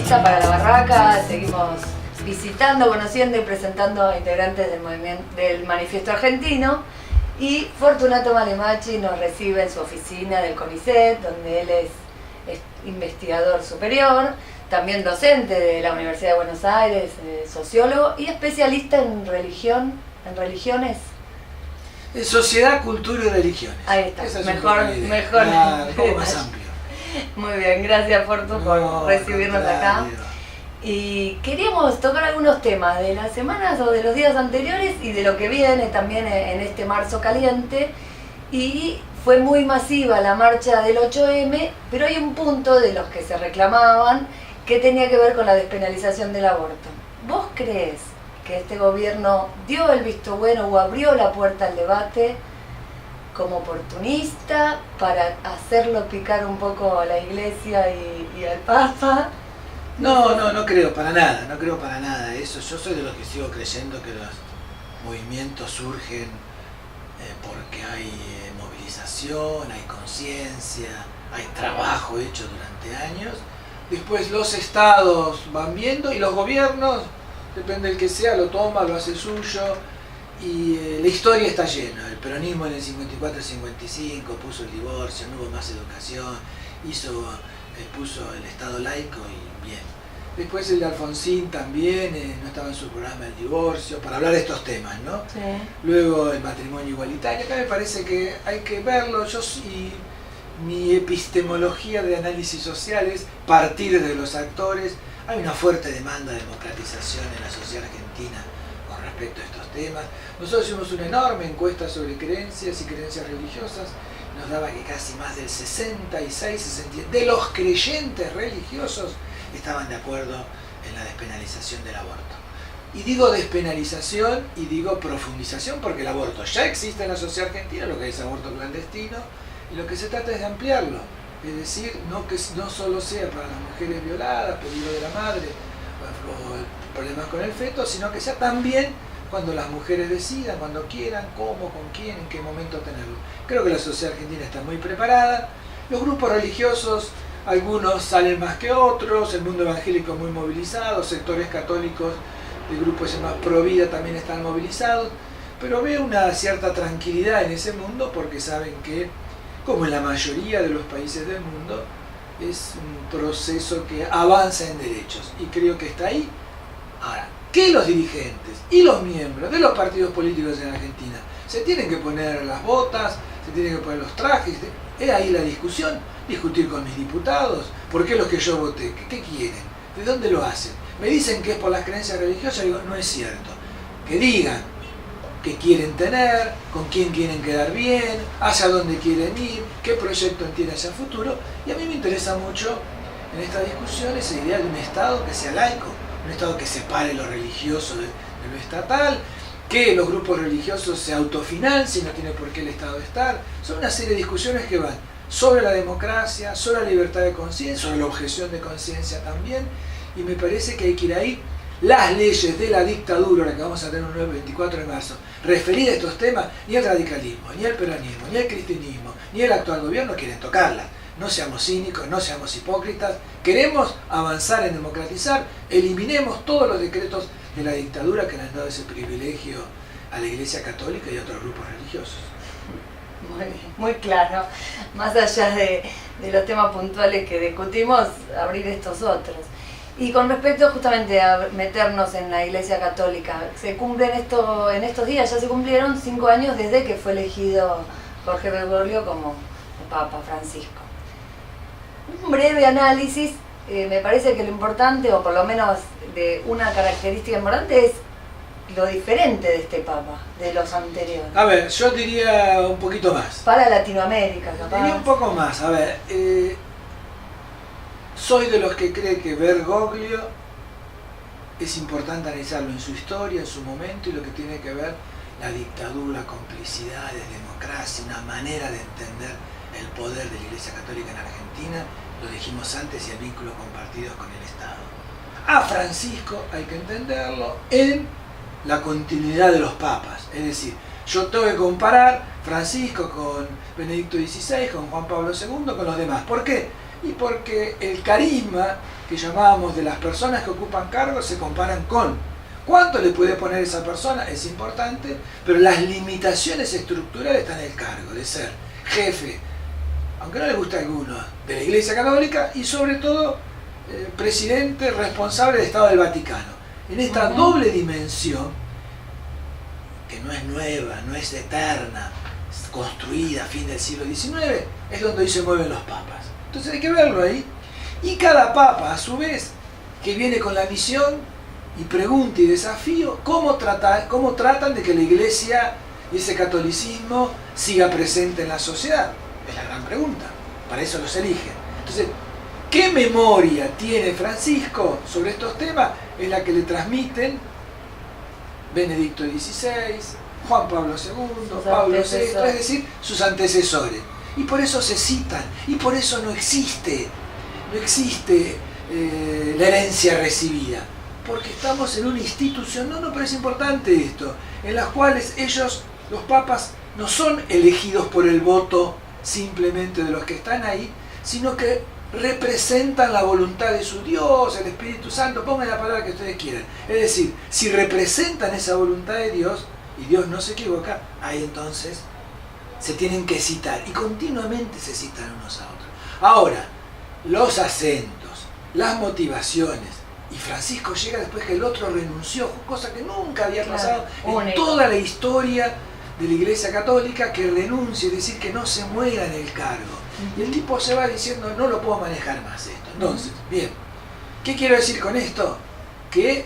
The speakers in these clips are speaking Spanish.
lista para la barraca, seguimos visitando, conociendo y presentando a integrantes del Manifiesto Argentino. Y Fortunato Malemachi nos recibe en su oficina del CONICET, donde él es investigador superior, también docente de la Universidad de Buenos Aires, sociólogo y especialista en religiones. En sociedad, cultura y religiones. Ahí está, Esa es mejor. Un poco más amplio. Muy bien, gracias Fortu por recibirnos acá. Y queríamos tocar algunos temas de las semanas o de los días anteriores y de lo que viene también en este marzo caliente. Y fue muy masiva la marcha del 8M, pero hay un punto de los que se reclamaban que tenía que ver con la despenalización del aborto. ¿Vos crees que este gobierno dio el visto bueno o abrió la puerta al debate como oportunista para hacerlo picar un poco a la Iglesia y al Papa? No creo para nada eso. Yo soy de los que sigo creyendo que los movimientos surgen porque hay movilización, hay conciencia, hay trabajo hecho durante años. Después los estados van viendo y los gobiernos, depende del que sea, lo toma, lo hace suyo. Y la historia está llena. El peronismo en el 54-55 puso el divorcio, no hubo más educación, puso el Estado laico y bien. Después el de Alfonsín también, no estaba en su programa el divorcio, para hablar de estos temas, ¿no? Sí. Luego el matrimonio igualitario. Acá me parece que hay que verlo. Mi epistemología de análisis social es partir de los actores. Hay una fuerte demanda de democratización en la sociedad argentina con respecto a estos temas. Nosotros hicimos una enorme encuesta sobre creencias y creencias religiosas. Nos daba que casi más del 66-67% de los creyentes religiosos estaban de acuerdo en la despenalización del aborto. Y digo despenalización y digo profundización porque el aborto ya existe en la sociedad argentina, lo que es aborto clandestino, y lo que se trata es de ampliarlo. Es decir, no que no solo sea para las mujeres violadas, peligro de la madre o problemas con el feto, sino que sea también cuando las mujeres decidan, cuando quieran, cómo, con quién, en qué momento tenerlo. Creo que la sociedad argentina está muy preparada. Los grupos religiosos, algunos salen más que otros, el mundo evangélico muy movilizado, sectores católicos de grupos más pro vida también están movilizados, pero veo una cierta tranquilidad en ese mundo porque saben que, como en la mayoría de los países del mundo, es un proceso que avanza en derechos y creo que está ahí. Ahora, que los dirigentes y los miembros de los partidos políticos en Argentina se tienen que poner las botas, se tienen que poner los trajes, es ahí la discusión, discutir con mis diputados, ¿por qué los que yo voté? ¿Qué quieren? ¿De dónde lo hacen? Me dicen que es por las creencias religiosas, digo, no es cierto. Que digan qué quieren tener, con quién quieren quedar bien, hacia dónde quieren ir, qué proyecto tienen hacia el futuro, y a mí me interesa mucho en esta discusión esa idea de un Estado que sea laico, un Estado que separe lo religioso de lo estatal, que los grupos religiosos se autofinancien, no tiene por qué el Estado estar. Son una serie de discusiones que van sobre la democracia, sobre la libertad de conciencia, sobre la objeción de conciencia también, y me parece que hay que ir ahí. Las leyes de la dictadura, la que vamos a tener un nuevo 24 de marzo, referidas a estos temas, ni el radicalismo, ni el peronismo, ni el cristianismo, ni el actual gobierno quieren tocarlas. No seamos cínicos, no seamos hipócritas, queremos avanzar en democratizar, eliminemos todos los decretos de la dictadura que le han dado ese privilegio a la Iglesia Católica y a otros grupos religiosos. Muy bien, muy claro. Más allá de los temas puntuales que discutimos, abrir estos otros. Y con respecto justamente a meternos en la Iglesia Católica, se cumplen en estos días, ya se cumplieron 5 años desde que fue elegido Jorge Bergoglio como Papa Francisco. Un breve análisis, me parece que lo importante, o por lo menos de una característica importante, es lo diferente de este Papa, de los anteriores. A ver, yo diría un poquito más. Para Latinoamérica, capaz. Diría un poco más, a ver. Soy de los que cree que Bergoglio es importante analizarlo en su historia, en su momento, y lo que tiene que ver la dictadura, complicidades, democracia, una manera de entender el poder de la Iglesia Católica en Argentina, lo dijimos antes, y el vínculo compartido con el Estado. A Francisco hay que entenderlo en la continuidad de los papas, es decir, yo tengo que comparar Francisco con Benedicto XVI, con Juan Pablo II, con los demás. ¿Por qué? y porque el carisma que llamábamos de las personas que ocupan cargos se comparan con cuánto le puede poner esa persona, es importante, pero las limitaciones estructurales están en el cargo de ser jefe, aunque no le guste a alguno, de la Iglesia Católica y sobre todo presidente responsable del Estado del Vaticano. En esta doble dimensión, que no es nueva, no es eterna, es construida a fin del siglo XIX, es donde hoy se mueven los papas. Entonces hay que verlo ahí. Y cada papa, a su vez, que viene con la misión y pregunta y desafío, cómo tratan de que la Iglesia y ese catolicismo siga presente en la sociedad. Es la gran pregunta. Para eso los eligen. Entonces, ¿qué memoria tiene Francisco sobre estos temas? Es la que le transmiten Benedicto XVI, Juan Pablo II, Pablo VI, es decir, sus antecesores. Y por eso se citan, y por eso no existe la herencia recibida. Porque estamos en una institución, no, pero es importante esto, en las cuales ellos, los papas, no son elegidos por el voto simplemente de los que están ahí, sino que representan la voluntad de su Dios, el Espíritu Santo, pongan la palabra que ustedes quieran. Es decir, si representan esa voluntad de Dios, y Dios no se equivoca, ahí entonces se tienen que citar, y continuamente se citan unos a otros. Ahora, los acentos, las motivaciones, y Francisco llega después que el otro renunció, cosa que nunca había pasado en toda la historia de la Iglesia Católica, que renuncie, es decir, que no se muera en el cargo. Y el tipo se va diciendo, no lo puedo manejar más esto. Entonces, bien, ¿qué quiero decir con esto? Que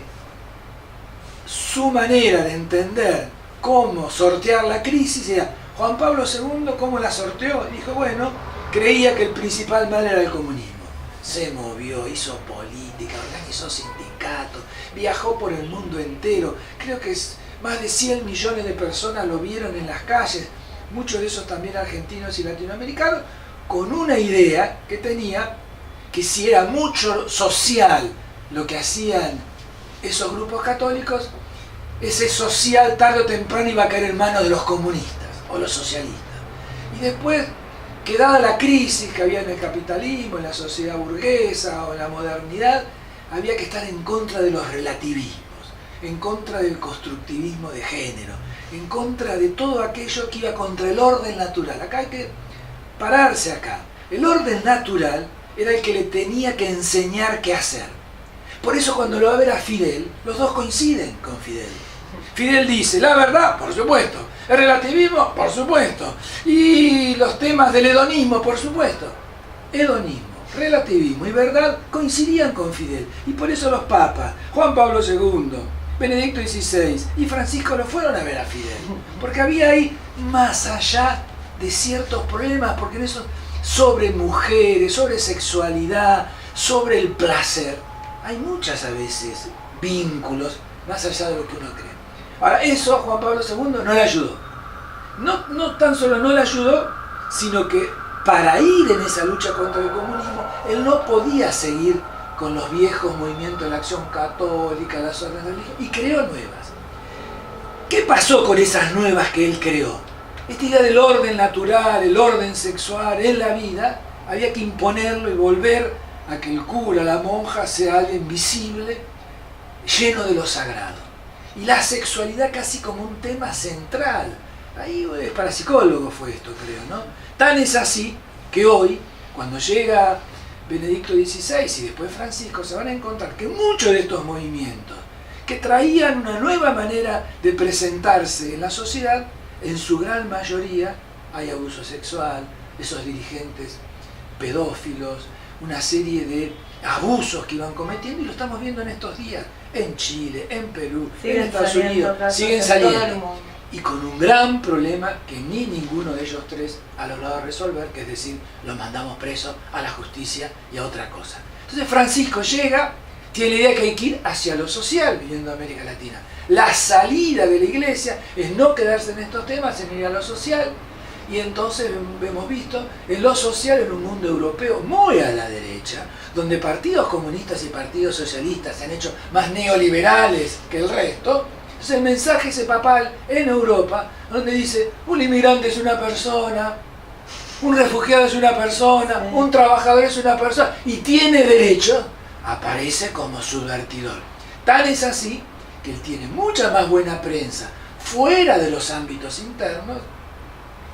su manera de entender cómo sortear la crisis era, Juan Pablo II, ¿cómo la sorteó? Dijo, bueno, creía que el principal mal era el comunismo. Se movió, hizo política, organizó sindicatos, viajó por el mundo entero. Creo que más de 100 millones de personas lo vieron en las calles, muchos de esos también argentinos y latinoamericanos, con una idea que tenía, que si era mucho social lo que hacían esos grupos católicos, ese social tarde o temprano iba a caer en manos de los comunistas o los socialistas. Y después, que dada la crisis que había en el capitalismo, en la sociedad burguesa o en la modernidad, había que estar en contra de los relativismos, en contra del constructivismo de género, en contra de todo aquello que iba contra el orden natural. Acá hay que pararse acá. El orden natural era el que le tenía que enseñar qué hacer. Por eso cuando lo va a ver a Fidel, los dos coinciden con Fidel. Fidel dice, la verdad, por supuesto. El relativismo, por supuesto. Y los temas del hedonismo, por supuesto. Hedonismo, relativismo y verdad coincidían con Fidel. Y por eso los papas, Juan Pablo II, Benedicto XVI y Francisco lo fueron a ver a Fidel. Porque había ahí más allá de ciertos problemas, porque en eso, sobre mujeres, sobre sexualidad, sobre el placer, hay muchas a veces vínculos más allá de lo que uno cree. Ahora, eso a Juan Pablo II no le ayudó. No tan solo no le ayudó, sino que para ir en esa lucha contra el comunismo, él no podía seguir con los viejos movimientos de la acción católica, las órdenes religiosas, y creó nuevas. ¿Qué pasó con esas nuevas que él creó? Esta idea del orden natural, el orden sexual en la vida, había que imponerlo y volver a que el cura, la monja, sea alguien visible, lleno de lo sagrado. Y la sexualidad casi como un tema central. Ahí es para psicólogos fue esto, creo, ¿no? Tan es así que hoy, cuando llega Benedicto XVI y después Francisco, se van a encontrar que muchos de estos movimientos que traían una nueva manera de presentarse en la sociedad, en su gran mayoría hay abuso sexual, esos dirigentes pedófilos, una serie de abusos que iban cometiendo, y lo estamos viendo en estos días, en Chile, en Perú, en Estados Unidos, siguen saliendo. Y con un gran problema que ni ninguno de ellos tres ha logrado resolver, que es decir, los mandamos presos a la justicia y a otra cosa. Entonces Francisco llega, tiene la idea que hay que ir hacia lo social viviendo en América Latina. La salida de la iglesia es no quedarse en estos temas, en ir a lo social, y entonces hemos visto en lo social en un mundo europeo muy a la derecha, donde partidos comunistas y partidos socialistas se han hecho más neoliberales que el resto. Entonces el mensaje ese papal en Europa, donde dice, un inmigrante es una persona un refugiado es una persona, un trabajador es una persona y tiene derecho, aparece como subvertidor. Tan es así que él tiene mucha más buena prensa fuera de los ámbitos internos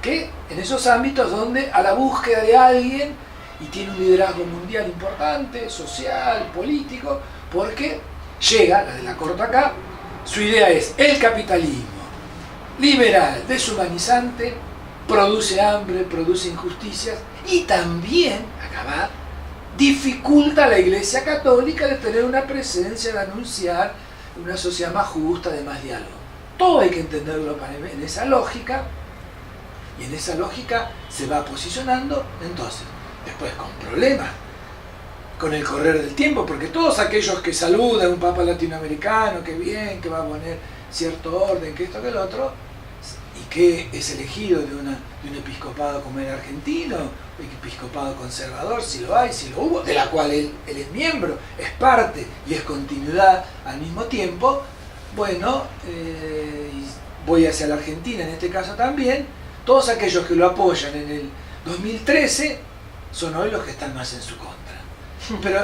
que en esos ámbitos donde a la búsqueda de alguien y tiene un liderazgo mundial importante, social, político, porque llega, la de la corto acá, su idea es el capitalismo liberal, deshumanizante, produce hambre, produce injusticias y también, acá va, dificulta a la Iglesia Católica de tener una presencia, de anunciar una sociedad más justa, de más diálogo. Todo hay que entenderlo en esa lógica, y en esa lógica se va posicionando, entonces, después con problemas, con el correr del tiempo, porque todos aquellos que saludan a un papa latinoamericano, que bien, que va a poner cierto orden, que esto, que el otro, y que es elegido de un episcopado como el argentino, episcopado conservador, si lo hay, si lo hubo, de la cual él es miembro, es parte y es continuidad al mismo tiempo. Bueno, voy hacia la Argentina en este caso también, todos aquellos que lo apoyan en el 2013 son hoy los que están más en su contra. Pero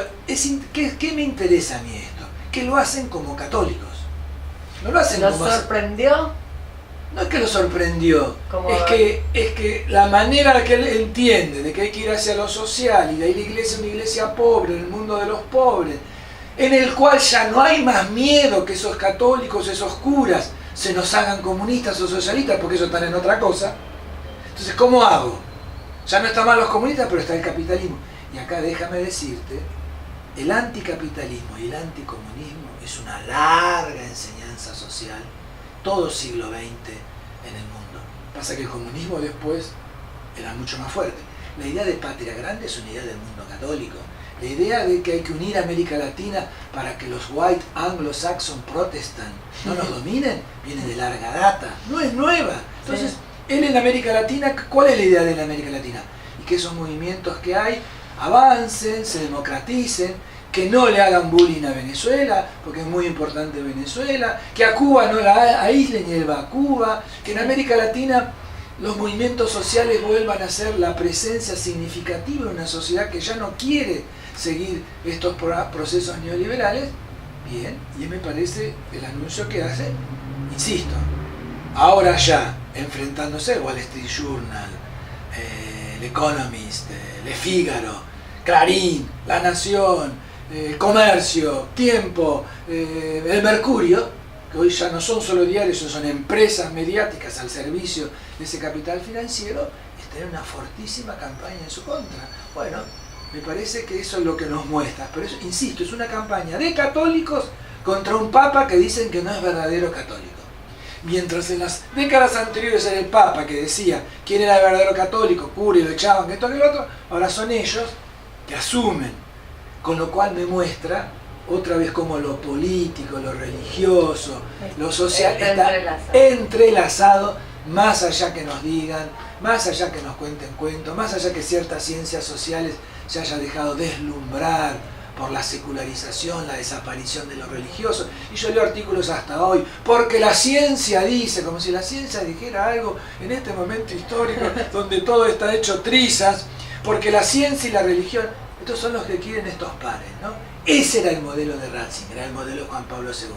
¿qué me interesa a mí esto? Que lo hacen como católicos. No lo hacen como... ¿Los sorprendió? No es que lo sorprendió, es que la manera que él entiende de que hay que ir hacia lo social y de ahí la iglesia es una iglesia pobre, en el mundo de los pobres, en el cual ya no hay más miedo que esos católicos, esos curas, se nos hagan comunistas o socialistas, porque ellos están en otra cosa. Entonces, ¿cómo hago? Ya no están mal los comunistas, pero está el capitalismo. Y acá déjame decirte, el anticapitalismo y el anticomunismo es una larga enseñanza social, todo siglo XX en el mundo. Pasa que el comunismo después era mucho más fuerte. La idea de patria grande es una idea del mundo católico. La idea de que hay que unir a América Latina para que los white anglo-saxon protestant no nos dominen, viene de larga data, no es nueva. Entonces, él en América Latina, ¿cuál es la idea de la América Latina? Y que esos movimientos que hay avancen, se democraticen, que no le hagan bullying a Venezuela, porque es muy importante Venezuela, que a Cuba no la aíslen y él va a Cuba, que en América Latina los movimientos sociales vuelvan a ser la presencia significativa de una sociedad que ya no quiere seguir estos procesos neoliberales. Bien, y me parece el anuncio que hace, insisto, ahora ya enfrentándose al Wall Street Journal, el Economist, Le Figaro, Clarín, La Nación, Comercio, Tiempo, el Mercurio, que hoy ya no son solo diarios, son empresas mediáticas al servicio de ese capital financiero, es tener una fortísima campaña en su contra. Bueno, me parece que eso es lo que nos muestra, pero eso, insisto, es una campaña de católicos contra un papa que dicen que no es verdadero católico. Mientras en las décadas anteriores era el papa que decía quién era el verdadero católico, cura y lo echaban, que esto que lo otro, ahora son ellos que asumen, con lo cual me muestra otra vez como lo político, lo religioso, lo social está entrelazado, más allá que nos digan, más allá que nos cuenten cuentos, más allá que ciertas ciencias sociales se haya dejado deslumbrar por la secularización, la desaparición de lo religioso. Y yo leo artículos hasta hoy, porque la ciencia dice, como si la ciencia dijera algo en este momento histórico donde todo está hecho trizas, porque la ciencia y la religión, estos son los que quieren estos pares, ¿no? Ese era el modelo de Ratzinger, era el modelo de Juan Pablo II.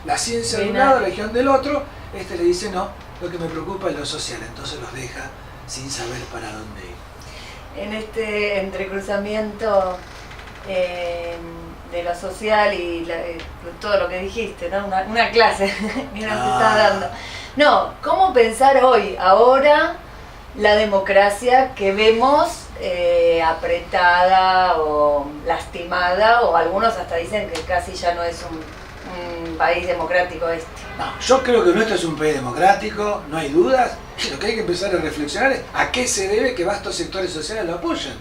La ciencia de un lado, la religión del otro, le dice no, lo que me preocupa es lo social, entonces los deja sin saber para dónde ir. En este entrecruzamiento de lo social y todo lo que dijiste, ¿no? Una clase que nos estás dando. No, ¿cómo pensar hoy, ahora, la democracia que vemos apretada o lastimada, o algunos hasta dicen que casi ya no es un país democrático este? No, yo creo que nuestro es un país democrático, no hay dudas. Lo que hay que empezar a reflexionar es a qué se debe que vastos sectores sociales lo apoyen.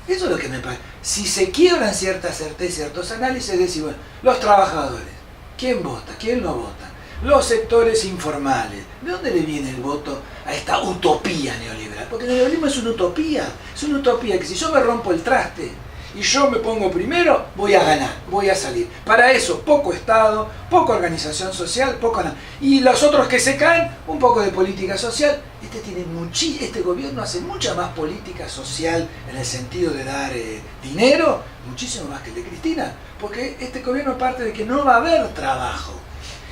Eso es lo que me parece. Si se quiebran ciertas certezas, ciertos análisis, es decir, bueno, los trabajadores, ¿quién vota? ¿Quién no vota? Los sectores informales, ¿de dónde le viene el voto a esta utopía neoliberal? Porque el neoliberalismo es una utopía que si yo me rompo el traste y yo me pongo primero, voy a ganar, voy a salir. Para eso, poco Estado, poca organización social, poco nada. Y los otros que se caen, un poco de política social. Este gobierno hace mucha más política social en el sentido de dar dinero, muchísimo más que el de Cristina, porque este gobierno parte de que no va a haber trabajo.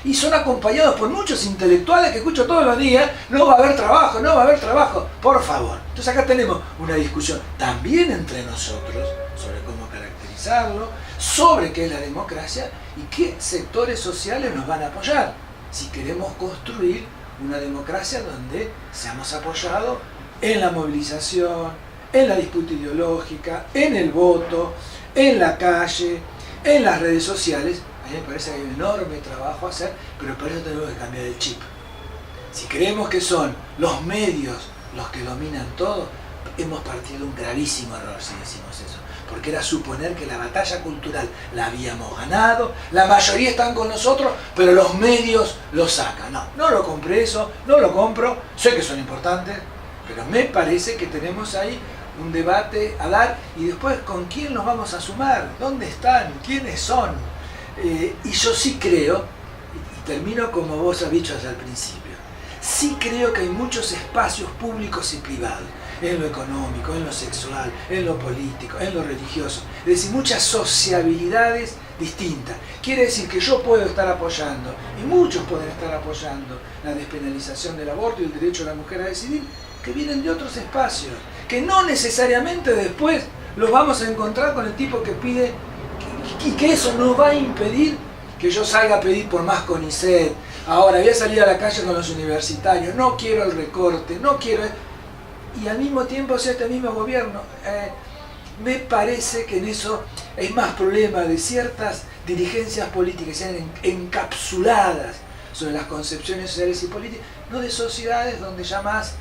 Y son acompañados por muchos intelectuales que escucho todos los días, no va a haber trabajo, no va a haber trabajo, por favor. Entonces acá tenemos una discusión también entre nosotros sobre cómo caracterizarlo, sobre qué es la democracia y qué sectores sociales nos van a apoyar. Si queremos construir una democracia donde seamos apoyados en la movilización, en la disputa ideológica, en el voto, en la calle, en las redes sociales. A mí me parece que hay un enorme trabajo a hacer, pero para eso tenemos que cambiar el chip. Si creemos que son los medios los que dominan todo, hemos partido de un gravísimo error si decimos eso. Porque era suponer que la batalla cultural la habíamos ganado, la mayoría están con nosotros, pero los medios lo sacan. No, no lo compré eso, no lo compro, sé que son importantes, pero me parece que tenemos ahí un debate a dar y después con quién nos vamos a sumar, dónde están, quiénes son. Y yo sí creo, y termino como vos has dicho al principio, sí creo que hay muchos espacios públicos y privados, en lo económico, en lo sexual, en lo político, en lo religioso, es decir, muchas sociabilidades distintas. Quiere decir que yo puedo estar apoyando, y muchos pueden estar apoyando, la despenalización del aborto y el derecho de la mujer a decidir, que vienen de otros espacios, que no necesariamente después los vamos a encontrar con el tipo que pide. Y que eso no va a impedir que yo salga a pedir por más CONICET. Ahora voy a salir a la calle con los universitarios, no quiero el recorte, no quiero... Y al mismo tiempo, este mismo gobierno, me parece que en eso hay más problema de ciertas dirigencias políticas que sean encapsuladas sobre las concepciones sociales y políticas, no de sociedades donde ya más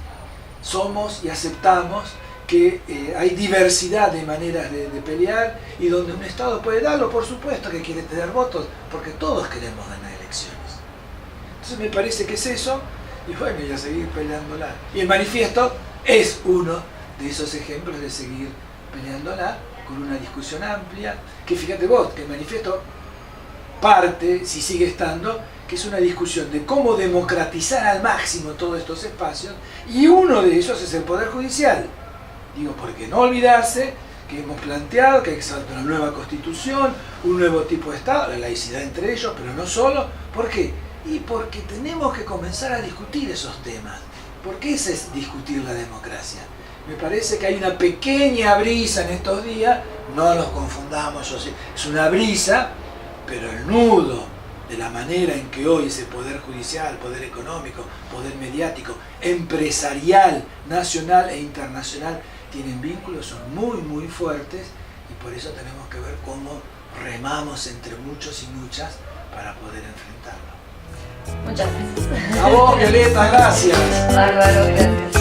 somos y aceptamos que hay diversidad de maneras de pelear y donde un Estado puede darlo, por supuesto que quiere tener votos, porque todos queremos ganar elecciones. Entonces me parece que es eso, y bueno, y a seguir peleándola. Y el manifiesto es uno de esos ejemplos de seguir peleándola con una discusión amplia, que fíjate vos, que el manifiesto parte, si sigue estando, que es una discusión de cómo democratizar al máximo todos estos espacios, y uno de ellos es el Poder Judicial. Digo, porque no olvidarse que hemos planteado que hay que hacer una nueva constitución, un nuevo tipo de Estado, la laicidad entre ellos, pero no solo. ¿Por qué? Y porque tenemos que comenzar a discutir esos temas. Porque ese es discutir la democracia. Me parece que hay una pequeña brisa en estos días, no nos confundamos, yo sé, es una brisa, pero el nudo de la manera en que hoy ese poder judicial, poder económico, poder mediático, empresarial, nacional e internacional, tienen vínculos, son muy muy fuertes y por eso tenemos que ver cómo remamos entre muchos y muchas para poder enfrentarlo. Muchas gracias. A vos, Violeta, gracias. Bárbaro, gracias.